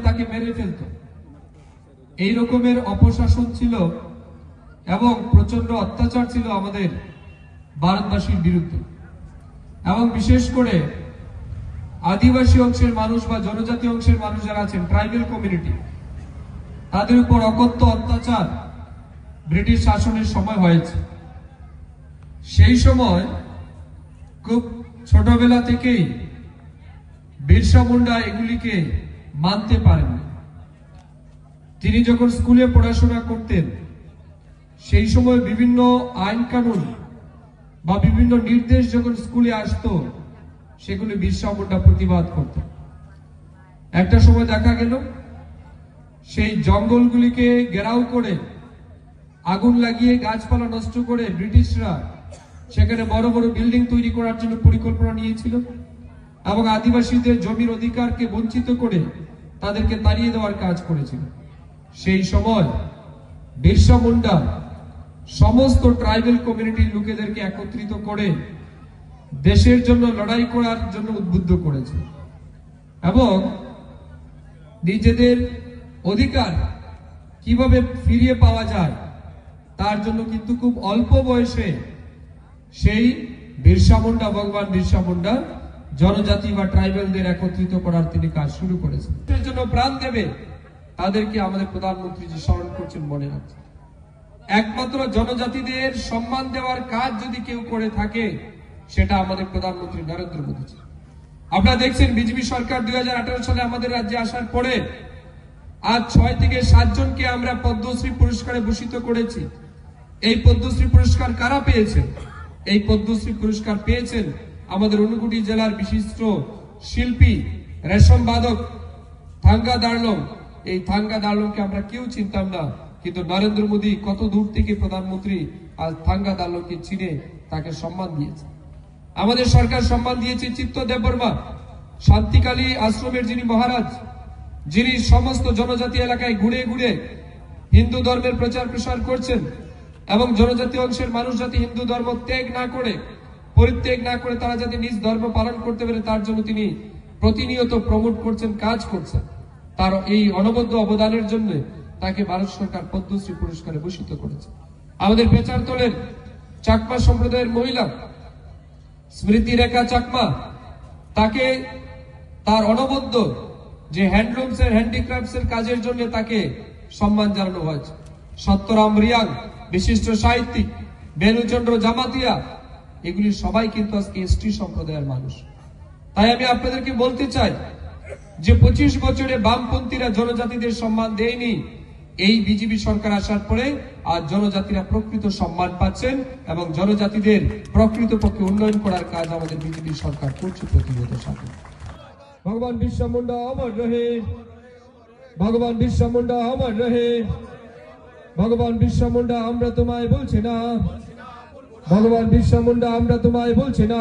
তাকে মেরে ফেলত। এই রকমের অপশাসন ছিল এবং প্রচন্ড অত্যাচার ছিল আমাদের ভারতবাসীর বিরুদ্ধে। এবং বিশেষ করে আদিবাসী অংশের মানুষ বা জনজাতি অংশের মানুষ যারা আছেন, ট্রাইবাল কমিউনিটি, তাদের উপর অকথ্য অত্যাচার ব্রিটিশ শাসনের সময় হয়েছে। সেই সময় খুব ছোটবেলা থেকেই বিরসা মুন্ডা এগুলিকে মানতে পারেননি। তিনি যখন স্কুলে পড়াশোনা করতেন সেই সময় বিভিন্ন আইন কানুন বা বিভিন্ন নির্দেশ যখন স্কুলে আসতো সেগুলি বিরসা মুন্ডা প্রতিবাদ করতেন। একটা সময় দেখা গেল সেই জঙ্গলগুলিকে ঘেরাও করে আগুন লাগিয়ে গাছপালা নষ্ট করে ব্রিটিশরা সেখানে বড় বড় বিল্ডিং তৈরি করার জন্য পরিকল্পনা নিয়েছিল এবং আদিবাসীদের জমির অধিকারকে বঞ্চিত করে তাদেরকে তাড়িয়ে দেওয়ার কাজ করেছিল। সেই সময় বিরসা মুন্ডা সমস্ত ট্রাইবাল কমিউনিটির লোকেদেরকে একত্রিত করে দেশের জন্য লড়াই করার জন্য উদ্বুদ্ধ করেছে এবং নিজেদের অধিকার কিভাবে ফিরিয়ে পাওয়া যায় তার জন্য কিন্তু খুব অল্প বয়সে সেই বিরসা মুন্ডা, ভগবান বিরসা মুন্ডা জনজাতি বা ট্রাইবালদের একত্রিত করার তিনি কাজ শুরু করেছেন। এর জন্য প্রাণ দেবে তাদেরকে আমাদের প্রধানমন্ত্রী যে স্মরণ করছেন মনে রাখছে। একমাত্র জনজাতিদের সম্মান দেওয়ার কাজ যদি কেউ করে থাকে সেটা আমাদের প্রধানমন্ত্রী নরেন্দ্র মোদী। আপনারা দেখছেন বিজেপি সরকার 2018 সালে আমাদের রাজ্যে আসার পরে আজ 6 থেকে 7 জনকে আমরা পদ্মশ্রী পুরস্কারে ভূষিত করেছি। এই পদ্মশ্রী পুরস্কার কারা পেয়েছেন? এই পদ্মশ্রী পুরস্কার পেয়েছেন আমাদের ঊনকোটি জেলার বিশিষ্ট শিল্পী রেশম বাদক থাঙ্গা দারলং। এই থাঙ্গা দারলংকে আমরা কেউ চিনতাম না, কিন্তু নরেন্দ্র মোদী কত দূর থেকে প্রধানমন্ত্রী আজ থাঙ্গা দারলংকে চিনে তাকে সম্মান দিয়েছে। আমাদের সরকার সম্মান দিয়েছে চিত্ত দেববর্মা, শান্তিকালী আশ্রমের যিনি মহারাজ, যিনি সমস্ত জনজাতি এলাকায় ঘুরে ঘুরে হিন্দু ধর্মের প্রচার প্রসার করছেন এবং জনজাতি অংশের মানুষ যাতে হিন্দু ধর্ম ত্যাগ না করে, পরিত্যাগ না করে তারা যাতে নিজ ধর্ম পালন করতে পারে তার জন্য তিনি প্রতিনিয়ত প্রমোট করছেন, কাজ করছেন। তার এই অনবদ্য অবদানের জন্য তাকে ভারত সরকার পদ্মশ্রী পুরস্কারে ভূষিত করেছে। আমাদের পেচারতলের চাকমা সম্প্রদায়ের মহিলা স্মৃতি রেখা চাকমা, তাকে তার অনবদ্য যে হ্যান্ডলুমস এর হ্যান্ডিক্রাফটস এর কাজের জন্য তাকে সম্মান জানানো হয়েছে। সত্যরাম রিয়াং বিশিষ্ট সাহিত্যিক, বেনুচন্দ্র জামাতিয়া, এগুলি সবাই কিন্তু আজকে এসটি সম্প্রদায়ের মানুষ। তাই আমি আপনাদেরকে বলতে চাই যে 25 বছরে বামপন্থীরা জনজাতিদের সম্মান দেয়নি, এই বিজেপি সরকার আসার পরে আজ জনজাতিরা প্রকৃত সম্মান পাচ্ছেন এবং জনজাতিদের প্রকৃতপক্ষে উন্নয়ন করার কাজ আমাদের বিজেপি সরকার করছে প্রতিনিয়ত সাথে। ভগবান বিরসা মুন্ডা অমর রহে, ভগবান বিরসা মুন্ডা অমর রহে, ভগবান বিরসা মুন্ডা আমরা তোমায় বলছি না, ভগবান বিরসা মুন্ডা আমরা তোমায় বলছি না।